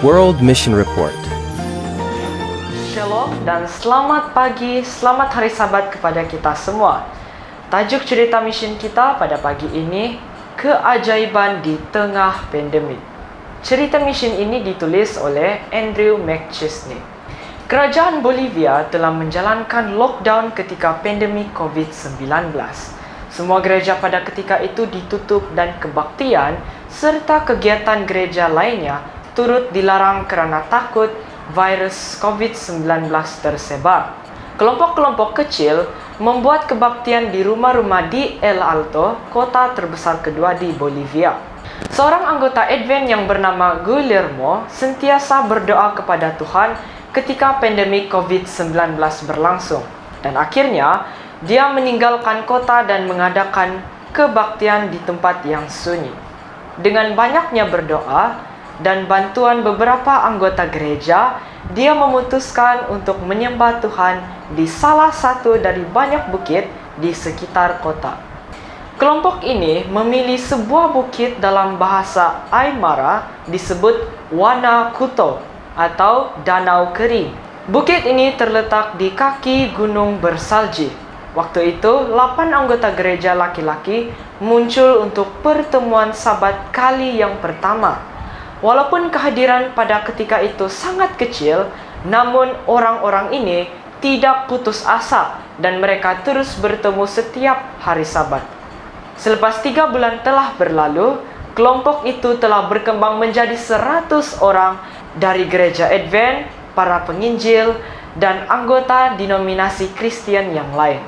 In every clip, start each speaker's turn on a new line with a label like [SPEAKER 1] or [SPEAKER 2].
[SPEAKER 1] World Mission Report.
[SPEAKER 2] Shalom dan selamat pagi, selamat hari Sabat kepada kita semua. Tajuk cerita mission kita pada pagi ini, keajaiban di tengah pandemik. Cerita mission ini ditulis oleh Andrew McChesney. Kerajaan Bolivia telah menjalankan lockdown ketika pandemik COVID-19. Semua gereja pada ketika itu ditutup dan kebaktian serta kegiatan gereja lainnya turut dilarang kerana takut virus COVID-19 tersebar. Kelompok-kelompok kecil membuat kebaktian di rumah-rumah di El Alto, kota terbesar kedua di Bolivia. Seorang anggota Advent yang bernama Guillermo sentiasa berdoa kepada Tuhan ketika pandemik COVID-19 berlangsung. Dan akhirnya, dia meninggalkan kota dan mengadakan kebaktian di tempat yang sunyi. Dengan banyaknya berdoa dan bantuan beberapa anggota gereja, dia memutuskan untuk menyembah Tuhan di salah satu dari banyak bukit di sekitar kota. Kelompok ini memilih sebuah bukit dalam bahasa Aymara disebut Wana Kuto atau Danau Kering. Bukit ini terletak di kaki gunung bersalji. Waktu itu, 8 anggota gereja laki-laki muncul untuk pertemuan Sabat kali yang pertama. Walaupun kehadiran pada ketika itu sangat kecil, namun orang-orang ini tidak putus asa dan mereka terus bertemu setiap hari Sabat. Selepas 3 bulan telah berlalu, kelompok itu telah berkembang menjadi 100 orang dari gereja Advent, para penginjil, dan anggota denominasi Kristen yang lain.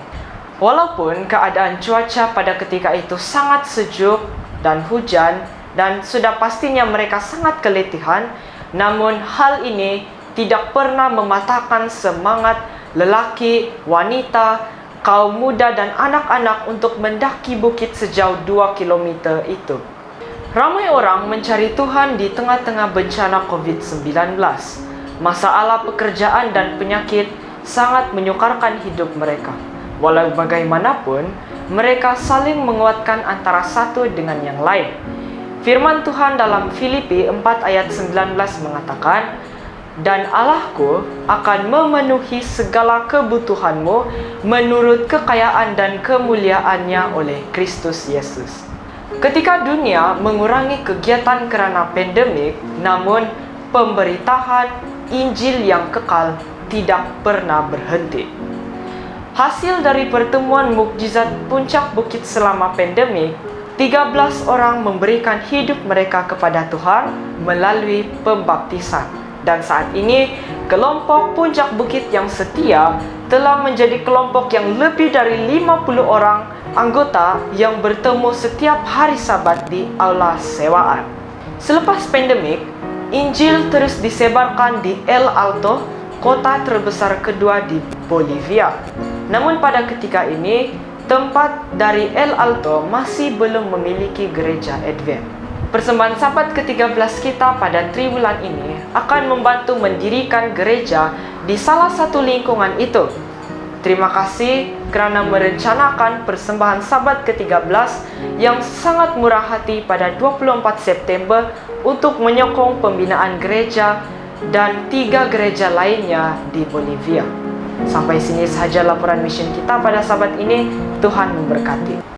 [SPEAKER 2] Walaupun keadaan cuaca pada ketika itu sangat sejuk dan hujan, dan sudah pastinya mereka sangat keletihan, namun hal ini tidak pernah mematahkan semangat lelaki, wanita, kaum muda dan anak-anak untuk mendaki bukit sejauh 2 km itu. Ramai orang mencari Tuhan di tengah-tengah bencana COVID-19. Masalah pekerjaan dan penyakit sangat menyukarkan hidup mereka. Walau bagaimanapun, mereka saling menguatkan antara satu dengan yang lain. Firman Tuhan dalam Filipi 4 ayat 19 mengatakan, "Dan Allahku akan memenuhi segala kebutuhanmu menurut kekayaan dan kemuliaannya oleh Kristus Yesus." Ketika dunia mengurangi kegiatan kerana pandemik, namun pemberitaan Injil yang kekal tidak pernah berhenti. Hasil dari pertemuan mukjizat puncak bukit selama pandemik, 13 orang memberikan hidup mereka kepada Tuhan melalui pembaptisan. Dan saat ini, kelompok puncak bukit yang setia telah menjadi kelompok yang lebih dari 50 orang anggota yang bertemu setiap hari Sabat di aula sewaan. Selepas pandemik, Injil terus disebarkan di El Alto, kota terbesar kedua di Bolivia. Namun pada ketika ini, tempat dari El Alto masih belum memiliki gereja Advent. Persembahan Sabat ke-13 kita pada triwulan ini akan membantu mendirikan gereja di salah satu lingkungan itu. Terima kasih kerana merencanakan persembahan Sabat ke-13 yang sangat murah hati pada 24 September untuk menyokong pembinaan gereja dan 3 gereja lainnya di Bolivia. Sampai sini sahaja laporan mission kita pada Sabat ini. Tuhan memberkati.